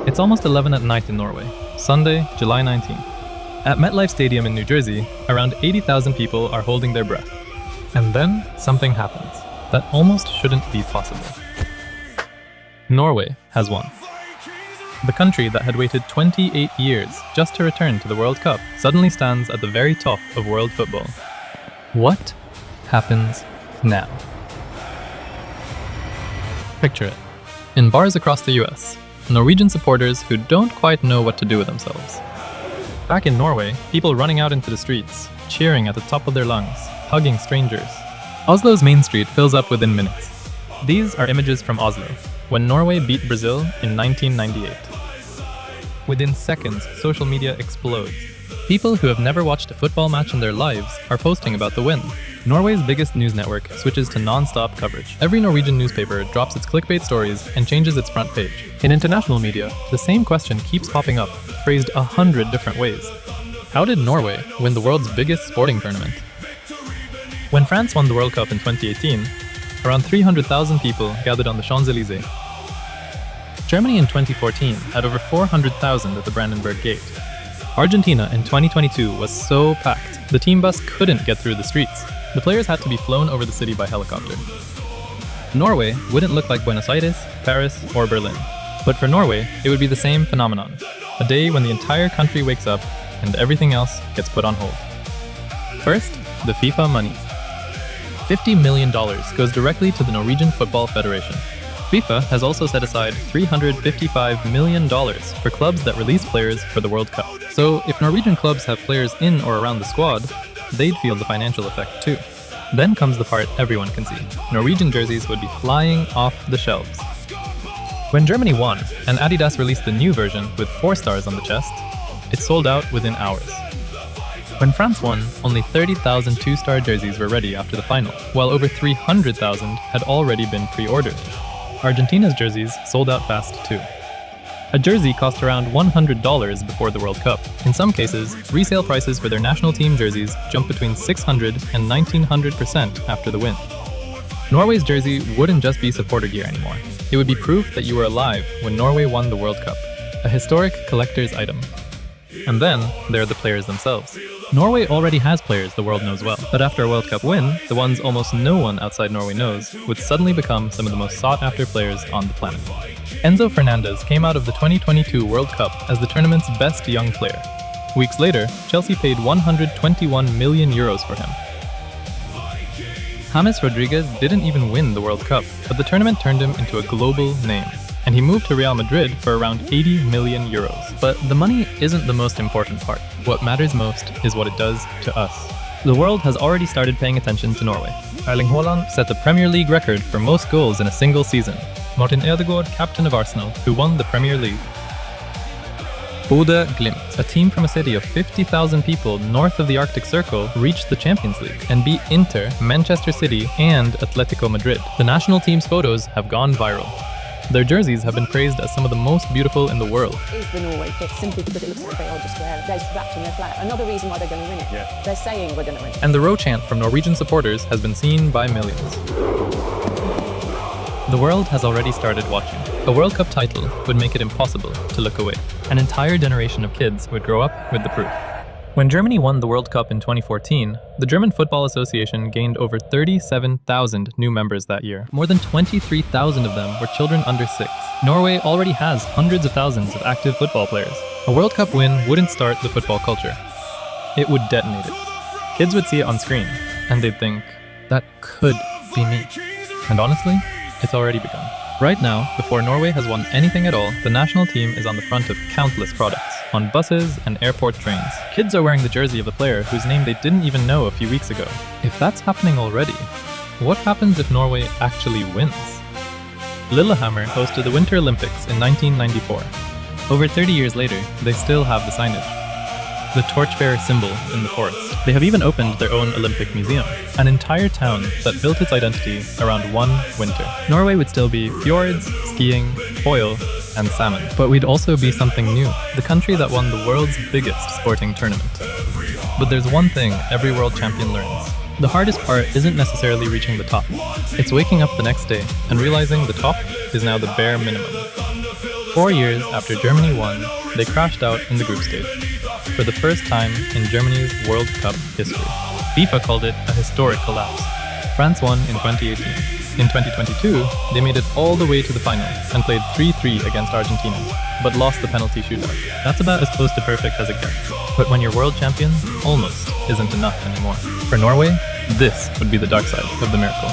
It's almost 11 at night in Norway, Sunday, July 19th. At MetLife Stadium in New Jersey, around 80,000 people are holding their breath. And then something happens that almost shouldn't be possible. Norway has won. The country that had waited 28 years just to return to the World Cup suddenly stands at the very top of world football. What happens now? Picture it. In bars across the US, Norwegian supporters who don't quite know what to do with themselves. Back in Norway, people running out into the streets, cheering at the top of their lungs, hugging strangers. Oslo's main street fills up within minutes. These are images from Oslo, when Norway beat Brazil in 1998. Within seconds, social media explodes. People who have never watched a football match in their lives are posting about the win. Norway's biggest news network switches to non-stop coverage. Every Norwegian newspaper drops its clickbait stories and changes its front page. In international media, the same question keeps popping up, phrased 100 different ways. How did Norway win the world's biggest sporting tournament? When France won the World Cup in 2018, around 300,000 people gathered on the Champs-Élysées. Germany in 2014 had over 400,000 at the Brandenburg Gate. Argentina in 2022 was so packed, the team bus couldn't get through the streets. The players had to be flown over the city by helicopter. Norway wouldn't look like Buenos Aires, Paris, or Berlin. But for Norway, it would be the same phenomenon. A day when the entire country wakes up and everything else gets put on hold. First, the FIFA money. $50 million goes directly to the Norwegian Football Federation. FIFA has also set aside $355 million for clubs that release players for the World Cup. So if Norwegian clubs have players in or around the squad, they'd feel the financial effect too. Then comes the part everyone can see. Norwegian jerseys would be flying off the shelves. When Germany won, and Adidas released the new version with 4 stars on the chest, it sold out within hours. When France won, only 30,000 2-star jerseys were ready after the final, while over 300,000 had already been pre-ordered. Argentina's jerseys sold out fast too. A jersey cost around $100 before the World Cup. In some cases, resale prices for their national team jerseys jumped between 600 and 1900% after the win. Norway's jersey wouldn't just be supporter gear anymore. It would be proof that you were alive when Norway won the World Cup, a historic collector's item. And then there are the players themselves. Norway already has players the world knows well, but after a World Cup win, the ones almost no one outside Norway knows would suddenly become some of the most sought-after players on the planet. Enzo Fernandez came out of the 2022 World Cup as the tournament's best young player. Weeks later, Chelsea paid 121 million euros for him. James Rodriguez didn't even win the World Cup, but the tournament turned him into a global name, and he moved to Real Madrid for around 80 million euros. But the money isn't the most important part. What matters most is what it does to us. The world has already started paying attention to Norway. Erling Haaland set the Premier League record for most goals in a single season. Martin Ødegaard, captain of Arsenal, who won the Premier League. Bodø Glimt, a team from a city of 50,000 people north of the Arctic Circle, reached the Champions League and beat Inter, Manchester City, and Atletico Madrid. The national team's photos have gone viral. Their jerseys have been praised as some of the most beautiful in the world. Is the Norway kit simply because it looks like a big old square? They're wrapped in their flag. Another reason why they're going to win it. Yeah. They're saying we're going to win it. And the row chant from Norwegian supporters has been seen by millions. The world has already started watching. A World Cup title would make it impossible to look away. An entire generation of kids would grow up with the proof. When Germany won the World Cup in 2014, the German Football Association gained over 37,000 new members that year. More than 23,000 of them were children under 6. Norway already has hundreds of thousands of active football players. A World Cup win wouldn't start the football culture. It would detonate it. Kids would see it on screen, and they'd think, that could be me. And honestly, it's already begun. Right now, before Norway has won anything at all, the national team is on the front of countless products, on buses and airport trains. Kids are wearing the jersey of a player whose name they didn't even know a few weeks ago. If that's happening already, what happens if Norway actually wins? Lillehammer hosted the Winter Olympics in 1994. Over 30 years later, they still have the signage. The torchbearer symbol in the forest. They have even opened their own Olympic museum, an entire town that built its identity around one winter. Norway would still be fjords, skiing, oil, and salmon. But we'd also be something new, the country that won the world's biggest sporting tournament. But there's one thing every world champion learns. The hardest part isn't necessarily reaching the top. It's waking up the next day and realizing the top is now the bare minimum. 4 years after Germany won, they crashed out in the group stage for the first time in Germany's World Cup history. FIFA called it a historic collapse. France won in 2018. In 2022, they made it all the way to the final and played 3-3 against Argentina, but lost the penalty shootout. That's about as close to perfect as it gets. But when you're world champion, almost isn't enough anymore. For Norway, this would be the dark side of the miracle.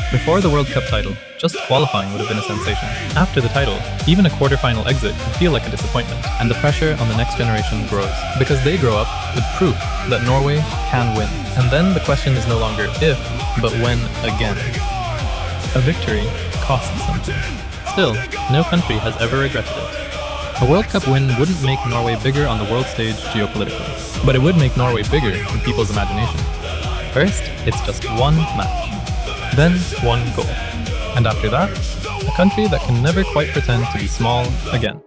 Before the World Cup title, just qualifying would have been a sensation. After the title, even a quarterfinal exit could feel like a disappointment, and the pressure on the next generation grows, because they grow up with proof that Norway can win. And then the question is no longer if, but when again. A victory costs something. Still, no country has ever regretted it. A World Cup win wouldn't make Norway bigger on the world stage geopolitically, but it would make Norway bigger in people's imagination. First, it's just one match. Then, one goal. And after that, a country that can never quite pretend to be small again.